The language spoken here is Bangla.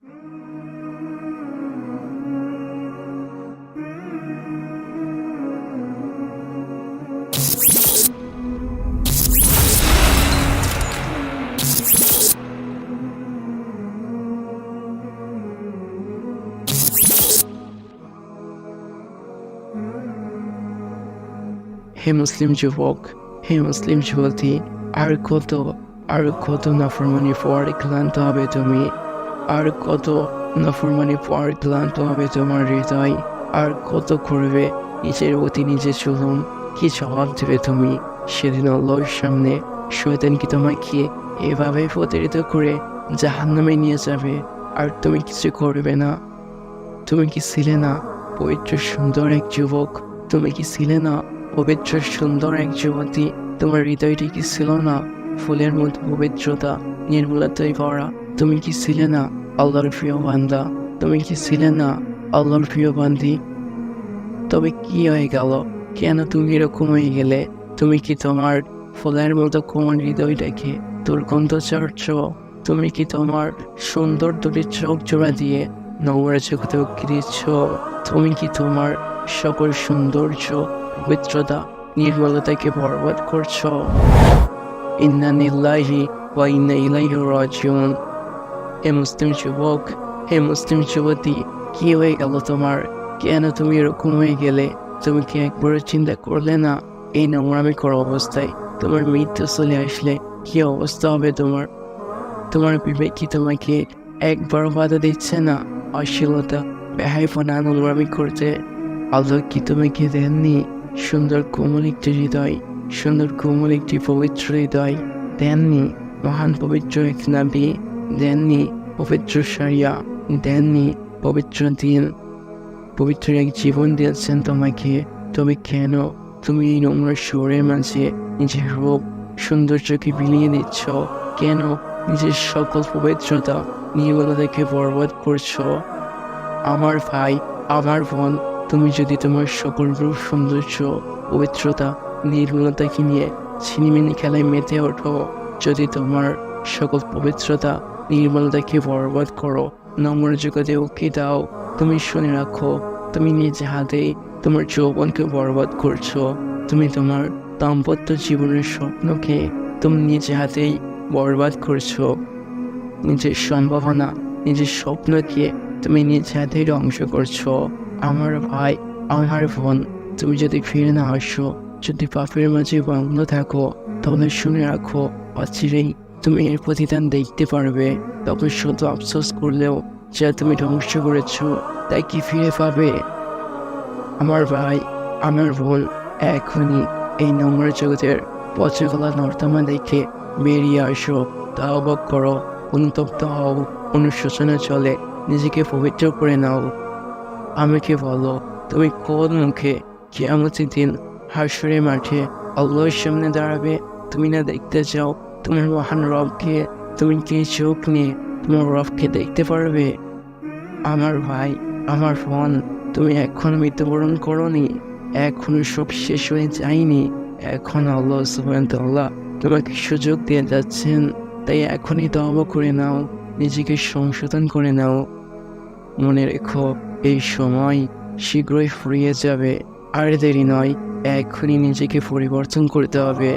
হে মুসলিম যুবক, হে মুসলিম যুবতী, আর কত নাফরমানি পরে ক্লান্ত হবে তুমি, আর কত নাফরমানি পরে ক্লান্ত হবে তোমার হৃদয়, আর কত করবে নিজের প্রতি নিজে চলুন। কি জবাব দেবে তুমি সেদিন আল্লাহর সামনে? শয়তান কি তোমাকে এভাবে প্রতারিত করে জাহান্নামে নিয়ে যাবে, আর তুমি কিছু করবে না? তুমি কি ছিলে না পবিত্র সুন্দর এক যুবক? তুমি কি ছিলে না পবিত্র সুন্দর এক যুবতী? তোমার হৃদয়টি কি ছিল না ফুলের মতো পবিত্রতা নির্মলতায় ভরা? তুমি কি ছিলে না আল্লাহর প্রিয় বান্দা? তুমি কি ছিলে না আল্লাহর প্রিয় বান্দি? তবে কি হয়ে গেল? কেন তুমি এরকম হয়ে গেলে? তুমি কি তোমার ফুলের মতো কোমল হৃদয়টাকে দুর্গন্ধ চাচ্ছ? তুমি কি তোমার সুন্দর দুটি চোখ জোড়া দিয়ে নোংরা চোখে দিচ্ছ? তুমি কি তোমার সকল সৌন্দর্য, পবিত্রতা, নির্মলতাকে বরবাদ করছো? ইন্না লিল্লাহি ওয়া ইন্না ইলাইহি রাজিউন। হে মুসলিম যুবক, হে মুসলিম যুবতী, কি হয়ে গেল তোমার? কেন তুমি এরকম হয়ে গেলে? তুমি কি একবারও চিন্তা করলে না এই নোংরামি করা অবস্থায় তোমার মৃত্যু চলে আসলে কি অবস্থা হবে তোমার? তোমার বিবেক কি তোমাকে একবার বাধা দিচ্ছে না অশ্লীলতা, বেহাইপনা, নোংরামি করতে? আল্লাহ কি তোমাকে দেননি সুন্দর কোমল একটি হৃদয়, সুন্দর কোমল একটি পবিত্র হৃদয়? দেননি মহান পবিত্র এক নবী? দেননি পবিত্র শরিয়া? দেননি পবিত্র দিন? পবিত্র এক জীবন দিয়েছেন তোমাকে। তবে কেন তুমি এই নোংরা শহরের মাঝে নিজের রূপ সৌন্দর্যকে বিলিয়ে দিচ্ছ? কেন নিজের সকল পবিত্রতা নির্মলতাকে বরবাদ করছো? আমার ভাই, আমার বোন, তুমি যদি তোমার সকল রূপ সৌন্দর্য, পবিত্রতা, নির্মলতাকে নিয়ে ছিনিমিনি খেলায় মেতে ওঠো, যদি তোমার সকল পবিত্রতা, নির্মলতাকে বরবাদ করো, নম্র জগতে উকি দাও, তুমি শুনে রাখো, তুমি নিজে হাতেই তোমার যৌবনকে বরবাদ করছো। তুমি তোমার দাম্পত্য জীবনের স্বপ্নকে তুমি নিজে হাতেই বরবাদ করছো। নিজের সম্ভাবনা, নিজের স্বপ্নকে তুমি নিজে হাতেই ধ্বংস করছো। আমার ভাই, আমার বোন, তুমি যদি ফিরে না আসো, যদি পাপের মাঝে বাংল থাকো, তাহলে শুনে রাখো, অচিরেই তুমি এর প্রতিদান দেখতে পারবে। তখন শুধু আফসোস করলেও যা তুমি ধ্বংস করেছো তাই কি ফিরে পাবে? আমার ভাই, আমার বোন, এখনই এই নোংরা জগতের পচে গলা নর্দমা দেখে বেরিয়ে আসো, তাওবা করো, অনুতপ্ত হও, অনুশোচনা চলে নিজেকে পবিত্র করে নাও। আমাকে বলো, তুমি কোন মুখে কিয়ামতের দিন হাসরের মাঠে আল্লাহর সামনে দাঁড়াবে? তুমি না দেখতে চাও তোমার মহান রবকে? তুমি কি চোখ নিয়ে তোমার রবকে দেখতে পারবে? আমার ভাই, আমার বোন, তুমি এখন মৃত্যুবরণ করনি, এখনো সব শেষ হয়ে যায়নি। এখন আল্লাহ সুবহানাহু ওয়া তাআলা তোমাকে সুযোগ দিয়ে যাচ্ছেন, তাই এখনই তওবা করে নাও, নিজেকে সংশোধন করে নাও। মনে রেখো, এই সময় শীঘ্রই ফুরিয়ে যাবে, আর দেরি নয়, এখনই নিজেকে পরিবর্তন করতে হবে।